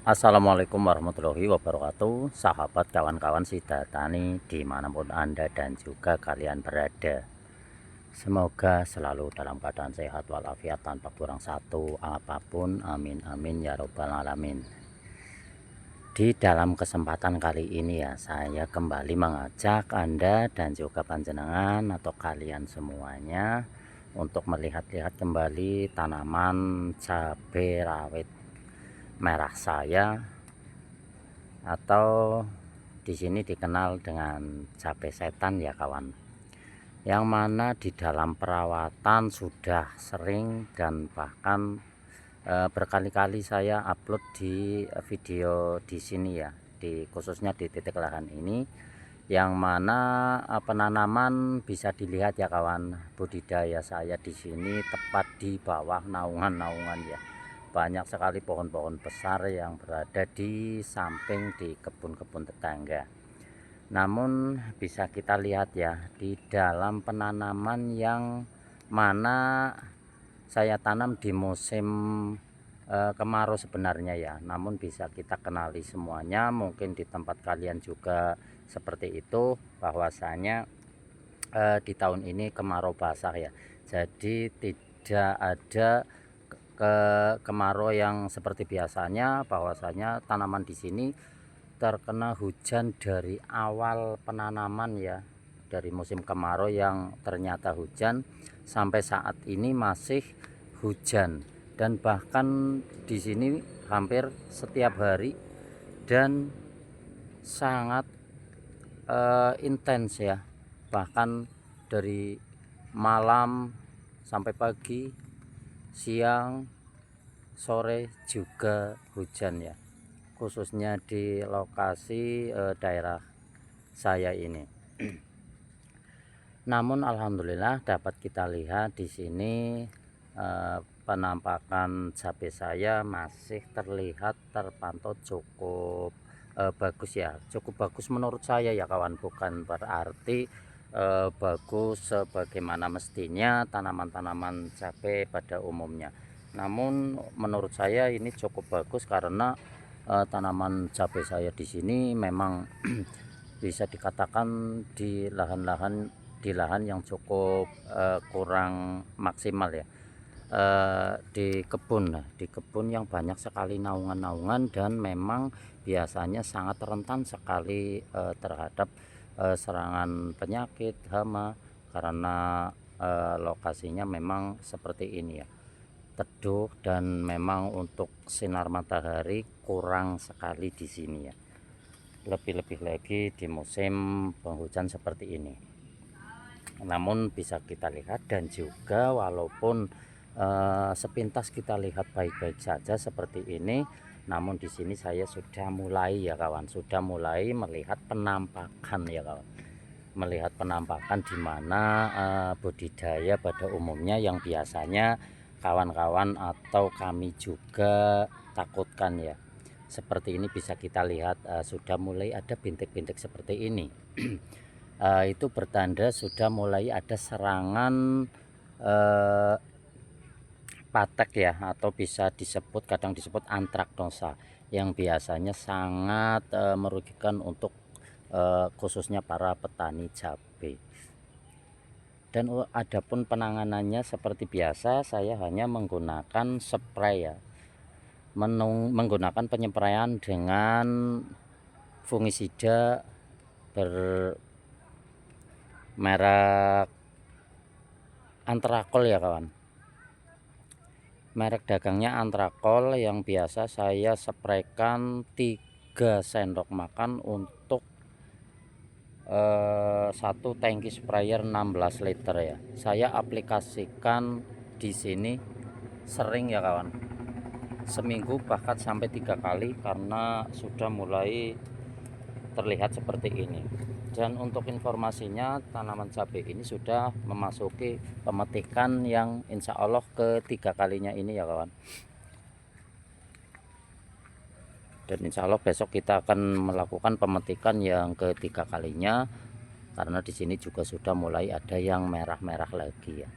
Assalamualaikum warahmatullahi wabarakatuh, sahabat kawan-kawan Sidatani dimanapun Anda dan juga kalian berada. Semoga selalu dalam keadaan sehat walafiat tanpa kurang satu apapun, amin amin ya robbal alamin. Di dalam kesempatan kali ini ya, saya kembali mengajak Anda dan juga panjenengan atau kalian semuanya untuk melihat-lihat kembali tanaman cabai rawit merah saya, atau di sini dikenal dengan cabai setan ya kawan, yang mana di dalam perawatan sudah sering dan bahkan berkali-kali saya upload di video di sini ya, khususnya di titik lahan ini, yang mana penanaman bisa dilihat ya kawan, budidaya saya di sini tepat di bawah naungan-naungan ya. Banyak sekali pohon-pohon besar yang berada di samping di kebun-kebun tetangga. Namun bisa kita lihat ya, di dalam penanaman yang mana saya tanam di musim kemarau sebenarnya ya, namun bisa kita kenali semuanya, mungkin di tempat kalian juga seperti itu, bahwasanya di tahun ini kemarau basah ya, jadi tidak ada kemarau yang seperti biasanya, bahwasanya tanaman di sini terkena hujan dari awal penanaman ya, dari musim kemarau yang ternyata hujan sampai saat ini masih hujan, dan bahkan di sini hampir setiap hari dan sangat intens ya, bahkan dari malam sampai pagi, siang, sore juga hujan ya, khususnya di lokasi daerah saya ini. Namun alhamdulillah dapat kita lihat di sini penampakan cabai saya masih terlihat terpantau cukup bagus ya, cukup bagus menurut saya ya kawan, bukan berarti bagus sebagaimana mestinya tanaman-tanaman cabai pada umumnya. Namun menurut saya ini cukup bagus karena tanaman cabai saya di sini memang bisa dikatakan di lahan yang cukup kurang maksimal ya, di kebun yang banyak sekali naungan-naungan, dan memang biasanya sangat rentan sekali terhadap serangan penyakit hama, karena lokasinya memang seperti ini ya, teduh, dan memang untuk sinar matahari kurang sekali di sini ya, lebih-lebih lagi di musim penghujan seperti ini. Namun bisa kita lihat, dan juga walaupun sepintas kita lihat baik-baik saja seperti ini, namun di sini saya sudah mulai ya kawan, sudah mulai melihat penampakan ya kawan, melihat penampakan di mana budidaya pada umumnya yang biasanya kawan-kawan atau kami juga takutkan ya, seperti ini bisa kita lihat sudah mulai ada bintik-bintik seperti ini. Itu bertanda sudah mulai ada serangan patek ya, atau bisa disebut, kadang disebut antraknosa, yang biasanya sangat merugikan untuk khususnya para petani cabai. Dan adapun penanganannya seperti biasa, saya hanya menggunakan spray ya, menggunakan penyempraian dengan fungisida bermerek Antrakol ya kawan, merek dagangnya Antrakol, yang biasa saya spraykan 3 sendok makan untuk satu tangki sprayer 16 liter ya. Saya aplikasikan di sini sering ya kawan, seminggu bahkan sampai 3 kali, karena sudah mulai terlihat seperti ini. Dan untuk informasinya, tanaman cabai ini sudah memasuki pemetikan yang insya Allah ketiga kalinya ini ya kawan. Dan insya Allah besok kita akan melakukan pemetikan yang ketiga kalinya, karena di sini juga sudah mulai ada yang merah-merah lagi ya,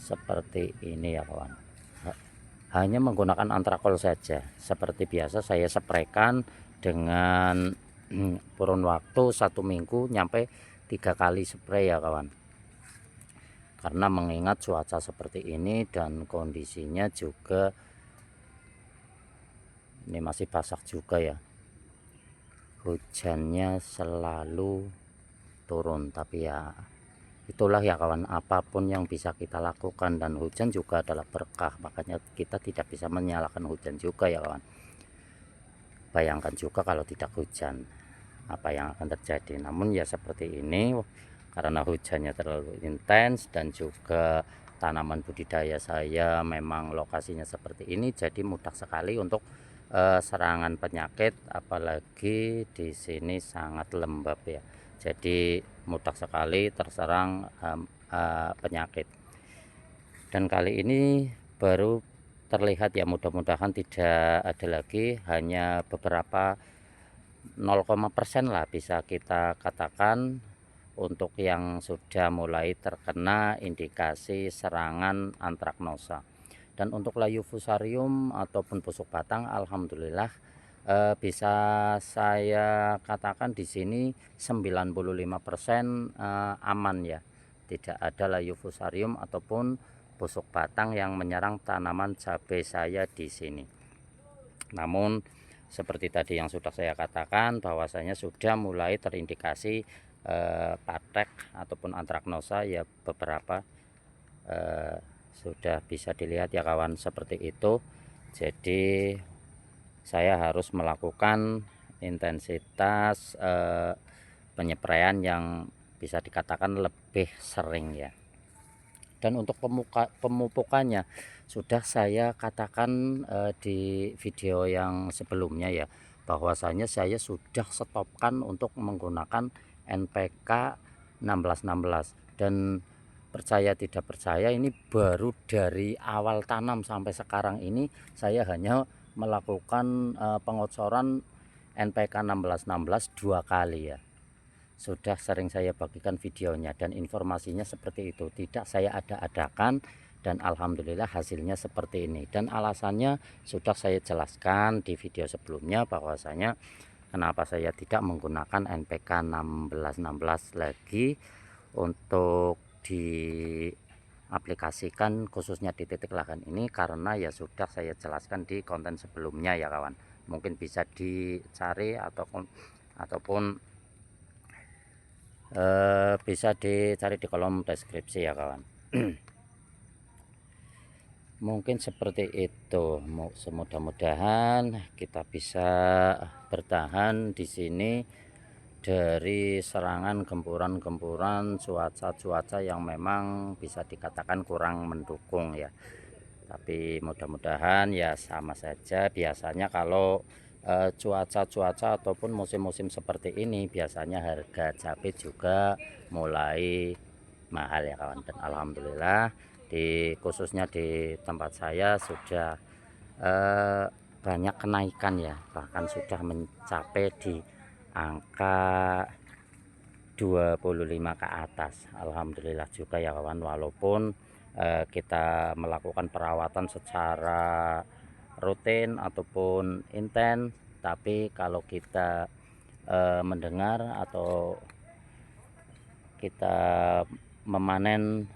seperti ini ya kawan. hanya menggunakan antrakol saja. Seperti biasa saya spraykan dengan kurun waktu 1 minggu nyampe 3 kali spray ya kawan. Karena mengingat cuaca seperti ini dan kondisinya juga ini masih basah juga ya, hujannya selalu turun. Tapi ya itulah ya kawan, apapun yang bisa kita lakukan, dan hujan juga adalah berkah, makanya kita tidak bisa menyalahkan hujan juga ya kawan. Bayangkan juga kalau tidak hujan, apa yang akan terjadi. Namun ya seperti ini, karena hujannya terlalu intens dan juga tanaman budidaya saya memang lokasinya seperti ini, jadi mudah sekali untuk serangan penyakit, apalagi di sini sangat lembab ya, jadi mudah sekali terserang penyakit. Dan kali ini baru terlihat ya, mudah-mudahan tidak ada lagi, hanya beberapa 0% lah bisa kita katakan untuk yang sudah mulai terkena indikasi serangan antraknosa. Dan untuk layu fusarium ataupun busuk batang, alhamdulillah bisa saya katakan di sini 95% aman ya. Tidak ada layu fusarium ataupun busuk batang yang menyerang tanaman cabai saya di sini. Namun seperti tadi yang sudah saya katakan, bahwasanya sudah mulai terindikasi patek ataupun antraknosa ya, beberapa sudah bisa dilihat ya kawan, seperti itu. Jadi saya harus melakukan intensitas penyepraian yang bisa dikatakan lebih sering ya. Dan untuk pemupukannya sudah saya katakan di video yang sebelumnya ya, bahwasanya saya sudah stopkan untuk menggunakan NPK 1616. Dan percaya tidak percaya, ini baru dari awal tanam sampai sekarang ini saya hanya melakukan pengocoran NPK 1616 2 kali ya. Sudah sering saya bagikan videonya dan informasinya seperti itu, tidak saya ada-adakan, dan alhamdulillah hasilnya seperti ini. Dan alasannya sudah saya jelaskan di video sebelumnya, bahwasanya kenapa saya tidak menggunakan NPK 1616 lagi untuk diaplikasikan khususnya di titik lahan ini, karena ya sudah saya jelaskan di konten sebelumnya ya kawan. Mungkin bisa dicari ataupun bisa dicari di kolom deskripsi ya kawan. Mungkin seperti itu. Mudah-mudahan kita bisa bertahan di sini dari serangan gempuran-gempuran cuaca yang memang bisa dikatakan kurang mendukung ya. Tapi mudah-mudahan ya sama saja. Biasanya kalau cuaca ataupun musim-musim seperti ini, biasanya harga cabai juga mulai mahal ya kawan. Dan alhamdulillah khususnya di tempat saya sudah banyak kenaikan ya, bahkan sudah mencapai di angka 25 ke atas. Alhamdulillah juga ya kawan, walaupun kita melakukan perawatan secara rutin ataupun intens, tapi kalau kita mendengar atau kita memanen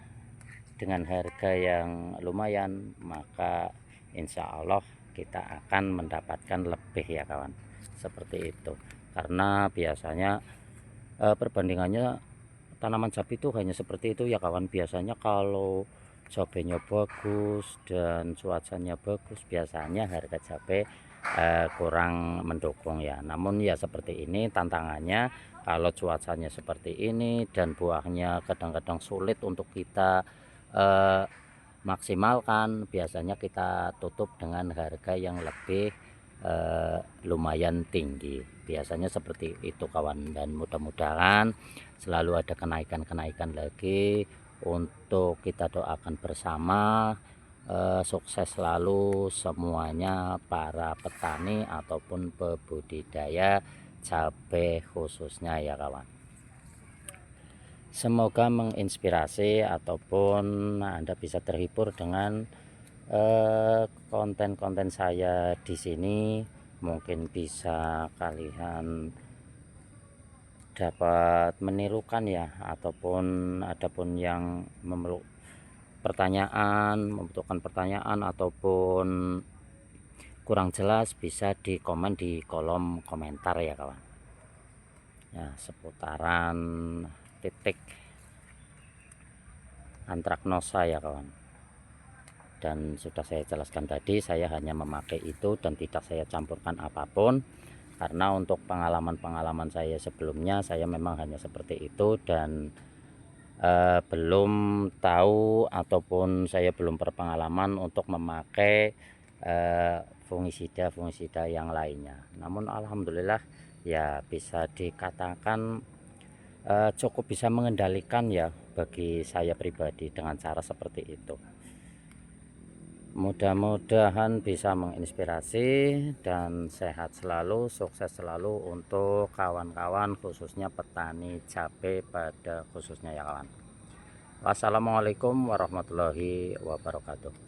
dengan harga yang lumayan, maka insya Allah kita akan mendapatkan lebih ya kawan, seperti itu. Karena biasanya perbandingannya tanaman cabai itu hanya seperti itu ya kawan. Biasanya kalau cabainya bagus dan cuacanya bagus, biasanya harga cabai kurang mendukung ya. Namun ya seperti ini tantangannya, kalau cuacanya seperti ini dan buahnya kadang-kadang sulit untuk kita maksimalkan, biasanya kita tutup dengan harga yang lebih lumayan tinggi. Biasanya seperti itu kawan, dan mudah-mudahan selalu ada kenaikan-kenaikan lagi. Untuk kita doakan bersama, sukses selalu semuanya para petani ataupun pembudidaya cabai khususnya ya kawan. Semoga menginspirasi ataupun Anda bisa terhibur dengan konten-konten saya di sini mungkin bisa kalian dapat menirukan ya, ataupun adapun yang membutuhkan pertanyaan ataupun kurang jelas, bisa di komen di kolom komentar ya kawan ya, seputaran titik antraknosa ya kawan. Dan sudah saya jelaskan tadi, saya hanya memakai itu dan tidak saya campurkan apapun, karena untuk pengalaman-pengalaman saya sebelumnya saya memang hanya seperti itu, dan belum tahu ataupun saya belum berpengalaman untuk memakai fungisida yang lainnya. Namun alhamdulillah ya, bisa dikatakan cukup bisa mengendalikan ya bagi saya pribadi dengan cara seperti itu. Mudah-mudahan bisa menginspirasi dan sehat selalu, sukses selalu untuk kawan-kawan, khususnya petani cabai pada khususnya ya kawan. Wassalamualaikum warahmatullahi wabarakatuh.